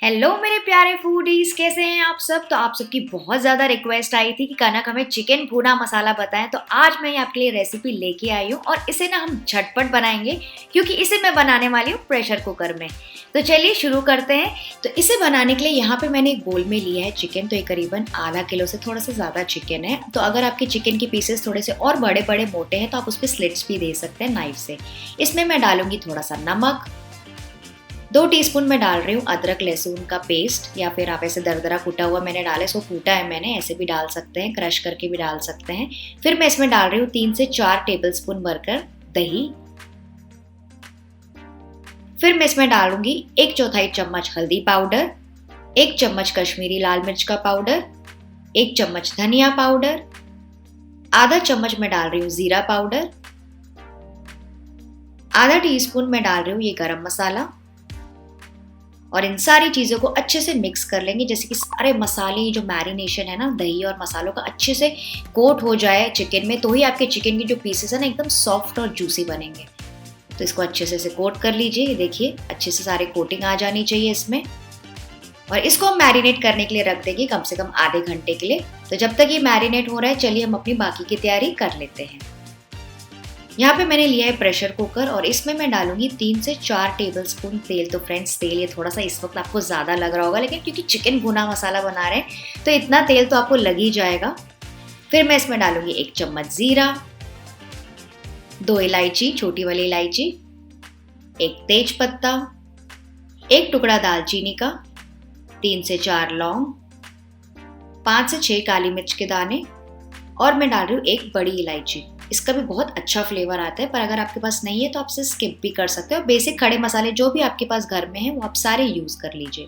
Hello मेरे प्यारे foodies, कैसे हैं आप सब। तो आप सबकी बहुत ज़्यादा रिक्वेस्ट आई थी कि कनक हमें चिकन भुना मसाला बताएं, तो आज मैं आपके लिए रेसिपी लेके आई हूँ और इसे ना हम झटपट बनाएंगे क्योंकि इसे मैं बनाने वाली हूँ प्रेशर कुकर में। तो चलिए शुरू करते हैं। तो इसे बनाने के लिए यहाँ पे मैंने एक बोल में लिया है चिकन। तो ये करीबन आधा किलो से थोड़ा सा ज़्यादा चिकन है। तो अगर आपके चिकन के पीसेस थोड़े से और बड़े बड़े मोटे हैं तो आप उस पर स्लिट्स भी दे सकते हैं नाइफ से। इसमें मैं डालूंगी थोड़ा सा नमक, 2 टीस्पून मैं डाल रही हूँ अदरक लहसुन का पेस्ट, या फिर आप ऐसे दरदरा कूटा हुआ मैंने डाला है, सो कूटा है मैंने, ऐसे भी डाल सकते हैं, क्रश करके भी डाल सकते हैं। फिर मैं इसमें डाल रही हूँ 3 से 4 टेबलस्पून भरकर दही। फिर मैं इसमें डालूंगी 1/4 चम्मच हल्दी पाउडर, 1 चम्मच कश्मीरी लाल मिर्च का पाउडर, 1 चम्मच धनिया पाउडर, आधा चम्मच मैं डाल रही हूँ जीरा पाउडर, आधा टीस्पून मैं डाल रही हूँ ये गरम मसाला। और इन सारी चीज़ों को अच्छे से मिक्स कर लेंगे, जैसे कि सारे मसाले जो मैरिनेशन है ना दही और मसालों का अच्छे से कोट हो जाए चिकन में, तो ही आपके चिकन के जो पीसेस है ना एकदम सॉफ्ट और जूसी बनेंगे। तो इसको अच्छे से कोट कर लीजिए। देखिए अच्छे से सारे कोटिंग आ जानी चाहिए इसमें। और इसको हम मैरिनेट करने के लिए रख देंगे कम से कम आधे घंटे के लिए। तो जब तक ये मैरिनेट हो रहा है चलिए हम अपनी बाकी की तैयारी कर लेते हैं। यहाँ पे मैंने लिया है प्रेशर कुकर और इसमें मैं डालूंगी 3 से 4 टेबलस्पून तेल। तो फ्रेंड्स तेल ये थोड़ा सा इस वक्त आपको ज़्यादा लग रहा होगा, लेकिन क्योंकि चिकन भुना मसाला बना रहे हैं तो इतना तेल तो आपको लग ही जाएगा। फिर मैं इसमें डालूंगी 1 चम्मच जीरा, 2 इलायची, छोटी वाली इलायची, 1 तेज पत्ता, 1 टुकड़ा दालचीनी का, 3 से 4 लौंग, 5 से 6 काली मिर्च के दाने, और मैं डाल रही हूँ 1 बड़ी इलायची। इसका भी बहुत अच्छा फ्लेवर आता है, पर अगर आपके पास नहीं है तो आप इसे स्किप भी कर सकते हो। बेसिक खड़े मसाले जो भी आपके पास घर में है वो आप सारे यूज कर लीजिए।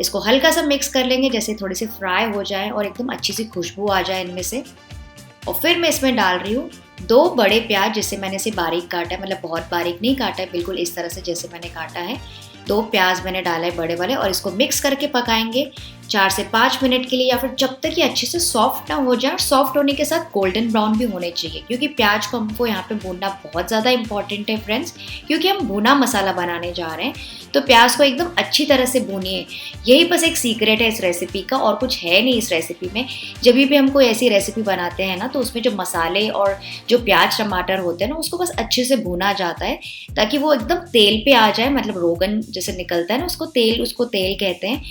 इसको हल्का सा मिक्स कर लेंगे, जैसे थोड़ी सी फ्राई हो जाए और एकदम अच्छी सी खुशबू आ जाए इनमें से। और फिर मैं इसमें डाल रही हूँ 2 बड़े प्याज, जिससे मैंने इसे बारीक काटा है, मतलब बहुत बारीक नहीं काटा है, बिल्कुल इस तरह से जैसे मैंने काटा है। 2 प्याज मैंने डाला है बड़े वाले, और इसको मिक्स करके पकाएंगे 4 से 5 मिनट के लिए, या फिर जब तक ये अच्छे से सॉफ्ट ना हो जाए। सॉफ्ट होने के साथ गोल्डन ब्राउन भी होने चाहिए, क्योंकि प्याज को हमको यहाँ पे भूनना बहुत ज़्यादा इंपॉर्टेंट है फ्रेंड्स, क्योंकि हम भुना मसाला बनाने जा रहे हैं। तो प्याज को एकदम अच्छी तरह से भूनिए। यही बस एक सीक्रेट है इस रेसिपी का, और कुछ है नहीं इस रेसिपी में। जब भी हम कोई ऐसी रेसिपी बनाते हैं ना तो उसमें जो मसाले और जो प्याज टमाटर होते हैं ना उसको बस अच्छे से भुना जाता है, ताकि वो एकदम तेल पे आ जाए, मतलब रोगन जैसे निकलता है ना उसको तेल कहते हैं,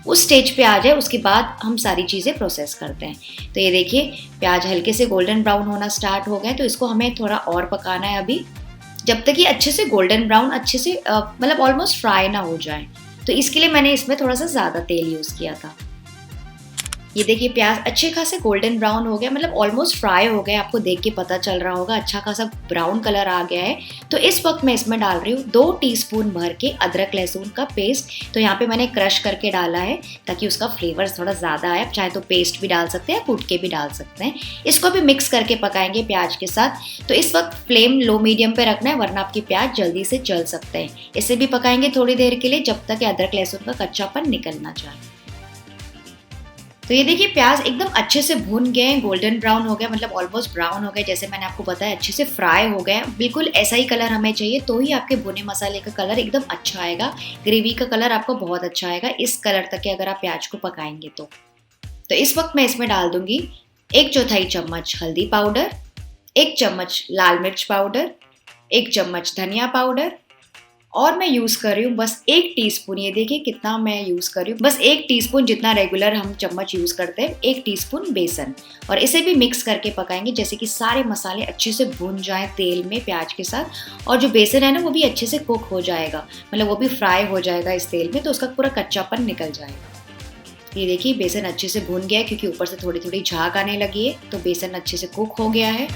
उस स्टेज पे आ जाए। उसके बाद हम सारी चीज़ें प्रोसेस करते हैं। तो ये देखिए प्याज हल्के से गोल्डन ब्राउन होना स्टार्ट हो गए, तो इसको हमें थोड़ा और पकाना है अभी, जब तक ये अच्छे से गोल्डन ब्राउन अच्छे से मतलब ऑलमोस्ट फ्राई ना हो जाए। तो इसके लिए मैंने इसमें थोड़ा सा ज़्यादा तेल यूज़ किया था। ये देखिए प्याज अच्छे खासे गोल्डन ब्राउन हो गया, मतलब ऑलमोस्ट फ्राई हो गए, आपको देख के पता चल रहा होगा अच्छा खासा ब्राउन कलर आ गया है। तो इस वक्त मैं इसमें डाल रही हूँ 2 टीस्पून भर के अदरक लहसुन का पेस्ट। तो यहाँ पे मैंने क्रश करके डाला है ताकि उसका फ्लेवर थोड़ा ज़्यादा आए। आप चाहे तो पेस्ट भी डाल सकते हैं, कूट के भी डाल सकते हैं। इसको भी मिक्स करके पकाएंगे प्याज के साथ। तो इस वक्त फ्लेम लो मीडियम पे रखना है, वरना आपकी प्याज जल्दी से जल सकते हैं। इसे भी पकाएंगे थोड़ी देर के लिए, जब तक अदरक लहसुन का कच्चापन निकल ना जाए। तो ये देखिए प्याज एकदम अच्छे से भून गए, गोल्डन ब्राउन हो गया, मतलब ऑलमोस्ट ब्राउन हो गए, जैसे मैंने आपको बताया अच्छे से फ्राई हो गए। बिल्कुल ऐसा ही कलर हमें चाहिए, तो ही आपके भुने मसाले का कलर एकदम अच्छा आएगा, ग्रेवी का कलर आपको बहुत अच्छा आएगा इस कलर तक के अगर आप प्याज को पकाएंगे तो इस वक्त मैं इसमें डाल दूंगी 1/4 चम्मच हल्दी पाउडर, 1 चम्मच लाल मिर्च पाउडर, 1 चम्मच धनिया पाउडर, और मैं यूज़ कर रही हूँ बस 1 टीस्पून। ये देखिए कितना मैं यूज़ कर रही हूँ, बस 1 टीस्पून, जितना रेगुलर हम चम्मच यूज़ करते हैं, 1 टीस्पून बेसन। और इसे भी मिक्स करके पकाएंगे, जैसे कि सारे मसाले अच्छे से भून जाएं तेल में प्याज के साथ, और जो बेसन है ना वो भी अच्छे से कुक हो जाएगा, मतलब वो भी फ्राई हो जाएगा इस तेल में, तो उसका पूरा कच्चापन निकल जाएगा। ये देखिए बेसन अच्छे से भून गया है, क्योंकि ऊपर से थोड़ी थोड़ी झाग आने लगी है, तो बेसन अच्छे से कुक हो गया है।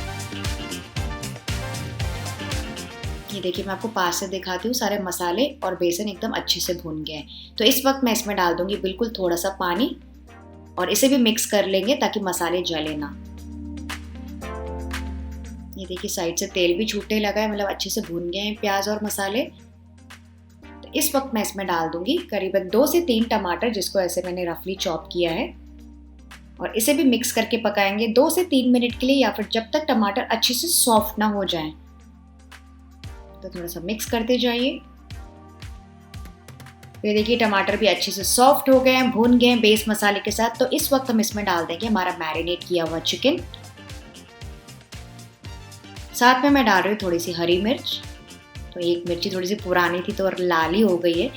ये देखिए मैं आपको पास से दिखाती हूँ, सारे मसाले और बेसन एकदम अच्छे से भून गए हैं। तो इस वक्त मैं इसमें डाल दूंगी बिल्कुल थोड़ा सा पानी, और इसे भी मिक्स कर लेंगे ताकि मसाले जले ना। ये देखिए साइड से तेल भी छूटने लगा है, मतलब अच्छे से भून गए हैं प्याज और मसाले। तो इस वक्त मैं इसमें डाल दूंगी करीबन 2 से 3 टमाटर, जिसको ऐसे मैंने रफली चॉप किया है, और इसे भी मिक्स करके पकाएंगे 2 से 3 मिनट के लिए, या फिर जब तक टमाटर अच्छे से सॉफ्ट ना हो जाए। तो थोड़ा सा मिक्स करते जाइए। तो ये देखिए टमाटर भी अच्छे से सॉफ्ट हो गए हैं, भून गए हैं बेस मसाले के साथ। तो इस वक्त हम इसमें डाल देंगे हमारा मैरिनेट किया हुआ चिकन। साथ में मैं डाल रही हूँ थोड़ी सी हरी मिर्च। तो एक मिर्ची थोड़ी सी पुरानी थी तो लाल ही हो गई है,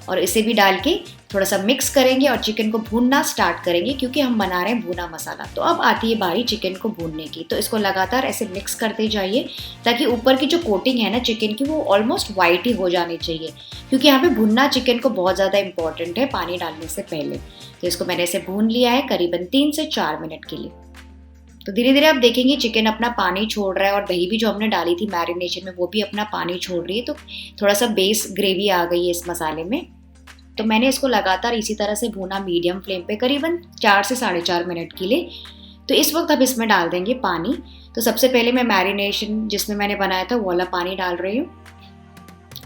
और इसे भी डाल के थोड़ा सा मिक्स करेंगे और चिकन को भूनना स्टार्ट करेंगे, क्योंकि हम बना रहे हैं भुना मसाला। तो अब आती है बारी चिकन को भूनने की। तो इसको लगातार ऐसे मिक्स करते जाइए ताकि ऊपर की जो कोटिंग है ना चिकन की, वो ऑलमोस्ट वाइट ही हो जानी चाहिए, क्योंकि यहाँ पे भुनना चिकन को बहुत ज़्यादा इंपॉर्टेंट है पानी डालने से पहले। तो इसको मैंने ऐसे भून लिया है करीबन 3 से 4 मिनट के लिए। तो धीरे धीरे आप देखेंगे चिकन अपना पानी छोड़ रहा है, और दही भी जो हमने डाली थी मैरिनेशन में वो भी अपना पानी छोड़ रही है। तो थोड़ा सा बेस ग्रेवी आ गई है इस मसाले में। तो मैंने इसको लगातार इसी तरह से भूना मीडियम फ्लेम पे करीबन 4 से 4.5 मिनट के लिए। तो इस वक्त अब इसमें डाल देंगे पानी। तो सबसे पहले मैं मैरिनेशन जिसमें मैंने बनाया था वो वाला पानी डाल रही हूँ,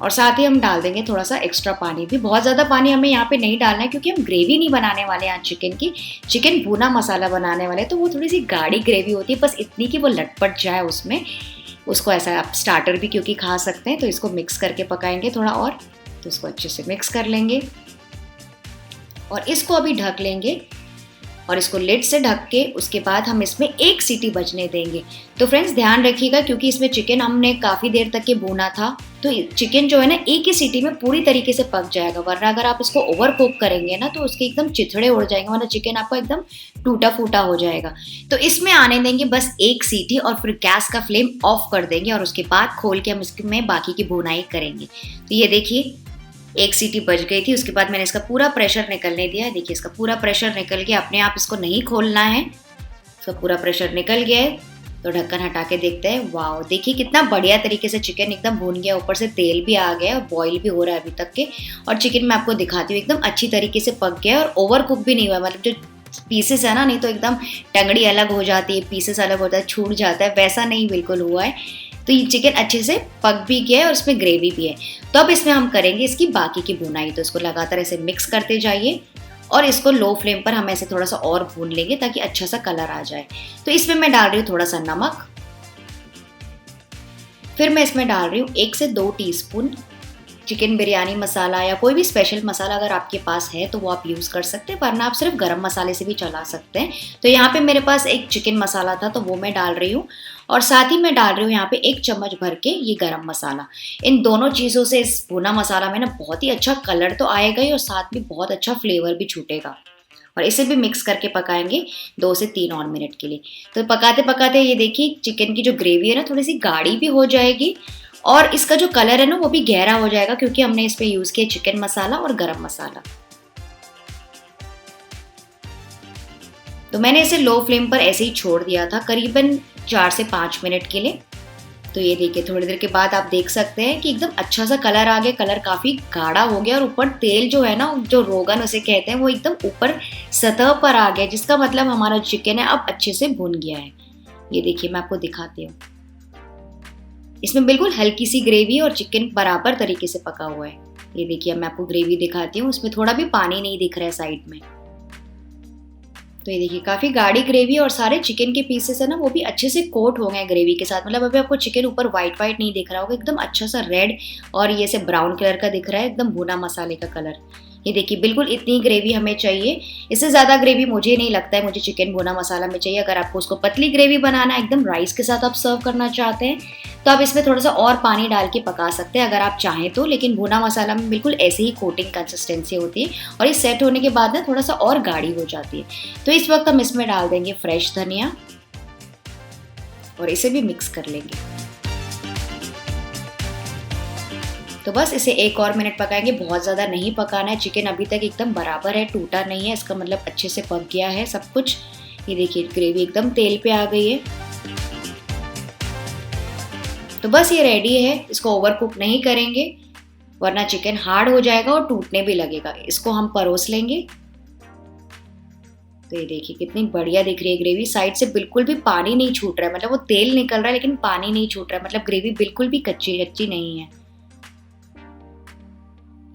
और साथ ही हम डाल देंगे थोड़ा सा एक्स्ट्रा पानी भी। बहुत ज़्यादा पानी हमें यहाँ पे नहीं डालना है, क्योंकि हम ग्रेवी नहीं बनाने वाले हैं चिकन की, चिकन भुना मसाला बनाने वाले हैं। तो वो थोड़ी सी गाढ़ी ग्रेवी होती है, बस इतनी कि वो लटपट जाए उसमें। उसको ऐसा आप स्टार्टर भी क्योंकि खा सकते हैं। तो इसको मिक्स करके पकाएंगे थोड़ा और। तो इसको अच्छे से मिक्स कर लेंगे और इसको अभी ढक लेंगे, और इसको लिड से ढक के उसके बाद हम इसमें 1 सीटी बजने देंगे। तो फ्रेंड्स ध्यान रखिएगा, क्योंकि इसमें चिकन हमने काफ़ी देर तक के भूना था, तो चिकन जो है ना 1 ही सीटी में पूरी तरीके से पक जाएगा। वरना अगर आप इसको ओवर कुक करेंगे ना तो उसके एकदम चिथड़े उड़ जाएंगे, वरना चिकन आपका एकदम टूटा फूटा हो जाएगा। तो इसमें आने देंगे बस 1 सीटी, और फिर गैस का फ्लेम ऑफ कर देंगे, और उसके बाद खोल के हम इसमें बाकी की भुनाई करेंगे। तो ये देखिए 1 सीटी बज गई थी। उसके बाद मैंने इसका पूरा प्रेशर निकलने दिया है। देखिए इसका पूरा प्रेशर निकल गया, अपने आप इसको नहीं खोलना है। इसका पूरा प्रेशर निकल गया है। तो ढक्कन हटा के देखते हैं। वाओ, देखिए कितना बढ़िया तरीके से चिकन एकदम भून गया, ऊपर से तेल भी आ गया और बॉईल भी हो रहा है अभी तक के। और चिकन मैं आपको दिखाती हूँ एकदम अच्छी तरीके से पक गया और ओवर कुक भी नहीं हुआ। मतलब जो पीसेस है ना, नहीं तो एकदम टंगड़ी अलग हो जाती है, पीसेस अलग होता है, छूट जाता है, वैसा नहीं बिल्कुल हुआ है। तो ये चिकन अच्छे से पक भी गया है और इसमें ग्रेवी भी है। तो अब इसमें हम करेंगे इसकी बाकी की भुनाई। तो इसको लगातार ऐसे मिक्स करते जाइए, और इसको लो फ्लेम पर हम ऐसे थोड़ा सा और भून लेंगे ताकि अच्छा सा कलर आ जाए। तो इसमें मैं डाल रही हूँ थोड़ा सा नमक। फिर मैं इसमें डाल रही हूँ 1 से 2 टीस्पून चिकन बिरयानी मसाला, या कोई भी स्पेशल मसाला अगर आपके पास है तो वो आप यूज़ कर सकते हैं, वरना आप सिर्फ गरम मसाले से भी चला सकते हैं। तो यहाँ पे मेरे पास एक चिकन मसाला था तो वो मैं डाल रही हूँ, और साथ ही मैं डाल रही हूँ यहाँ पे 1 चम्मच भर के ये गरम मसाला। इन दोनों चीज़ों से इस भुना मसाला में ना बहुत ही अच्छा कलर तो आएगा ही, और साथ में बहुत अच्छा फ्लेवर भी छूटेगा। और इसे भी मिक्स करके पकाएंगे 2 से 3 और मिनट के लिए। तो पकाते पकाते ये देखिए चिकन की जो ग्रेवी है ना थोड़ी सी गाढ़ी भी हो जाएगी, और इसका जो कलर है ना वो भी गहरा हो जाएगा, क्योंकि हमने इस पे यूज़ किया चिकन मसाला और गरम मसाला। तो मैंने इसे लो फ्लेम पर ऐसे ही छोड़ दिया था करीबन 4 से 5 मिनट के लिए। तो ये देखिए थोड़ी देर के बाद आप देख सकते हैं कि एकदम अच्छा सा कलर आ गया, कलर काफ़ी गाढ़ा हो गया, और ऊपर तेल जो है ना, जो रोगन उसे कहते हैं, वो एकदम ऊपर सतह पर आ गया, जिसका मतलब हमारा चिकन है अब अच्छे से भुन गया है। ये देखिए मैं आपको दिखाती हूँ, इसमें बिल्कुल हल्की सी ग्रेवी और चिकन बराबर तरीके से पका हुआ है। ये देखिए मैं आपको ग्रेवी दिखाती हूँ, उसमें थोड़ा भी पानी नहीं दिख रहा है साइड में। तो ये देखिए काफ़ी गाढ़ी ग्रेवी, और सारे चिकन के पीसेस है ना वो भी अच्छे से कोट हो गए ग्रेवी के साथ। मतलब अभी आपको चिकन ऊपर वाइट वाइट नहीं दिख रहा होगा, एकदम अच्छा सा रेड और ये से ब्राउन कलर का दिख रहा है, एकदम भुना मसाले का कलर। ये देखिए बिल्कुल इतनी ग्रेवी हमें चाहिए, इससे ज़्यादा ग्रेवी मुझे नहीं लगता है मुझे चिकन भुना मसाला में चाहिए। अगर आपको उसको पतली ग्रेवी बनाना है, एकदम राइस के साथ आप सर्व करना चाहते हैं, तो आप इसमें थोड़ा सा और पानी डाल के पका सकते हैं अगर आप चाहें तो। लेकिन भुना मसाला में बिल्कुल ऐसे ही कोटिंग कंसिस्टेंसी होती है, और ये सेट होने के बाद ना थोड़ा सा और गाढ़ी हो जाती है। तो इस वक्त हम इसमें डाल देंगे फ्रेश धनिया, और इसे भी मिक्स कर लेंगे। तो बस इसे 1 और मिनट पकाएंगे, बहुत ज़्यादा नहीं पकाना है। चिकन अभी तक एकदम बराबर है, टूटा नहीं है, इसका मतलब अच्छे से पक गया है सब कुछ। ये देखिए ग्रेवी एकदम तेल पे आ गई है। तो बस ये रेडी है, इसको ओवर कुक नहीं करेंगे वरना चिकन हार्ड हो जाएगा और टूटने भी लगेगा। इसको हम परोस लेंगे। तो ये देखिए कितनी बढ़िया दिख रही है ग्रेवी, साइड से बिल्कुल भी पानी नहीं छूट रहा है, मतलब वो तेल निकल रहा है लेकिन पानी नहीं छूट रहा है, मतलब ग्रेवी बिल्कुल भी कच्ची कच्ची नहीं है।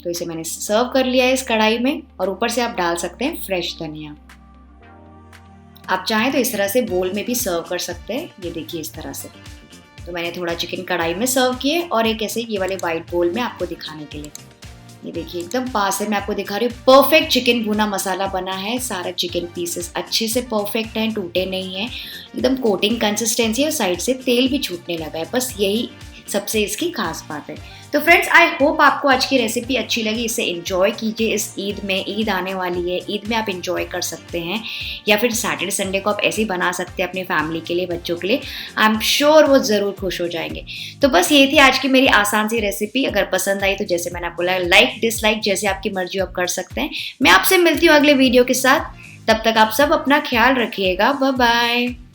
तो इसे मैंने सर्व कर लिया है इस कढ़ाई में, और ऊपर से आप डाल सकते हैं फ्रेश धनिया। आप चाहें तो इस तरह से बोल में भी सर्व कर सकते हैं। ये देखिए इस तरह से। तो मैंने थोड़ा चिकन कढ़ाई में सर्व किए, और एक ऐसे ये वाले वाइट बोल में आपको दिखाने के लिए। ये देखिए एकदम पास से मैं आपको दिखा रही हूँ, परफेक्ट चिकन भुना मसाला बना है। सारा चिकन पीसेस अच्छे से परफेक्ट हैं, टूटे नहीं हैं, एकदम कोटिंग कंसिस्टेंसी है और साइड से तेल भी छूटने लगा है। बस यही सबसे इसकी खास बात है। तो फ्रेंड्स, आई होप आपको आज की रेसिपी अच्छी लगी। इसे एंजॉय कीजिए इस ईद में। ईद आने वाली है, ईद में आप एंजॉय कर सकते हैं, या फिर सैटरडे संडे को आप ऐसे ही बना सकते हैं अपनी फैमिली के लिए, बच्चों के लिए। आई एम श्योर वो ज़रूर खुश हो जाएंगे। तो बस ये थी आज की मेरी आसान सी रेसिपी। अगर पसंद आई तो जैसे मैंने आपको लाइक डिसलाइक जैसे आपकी मर्जी आप कर सकते हैं। मैं आपसे मिलती हूँ अगले वीडियो के साथ। तब तक आप सब अपना ख्याल रखिएगा। Bye bye.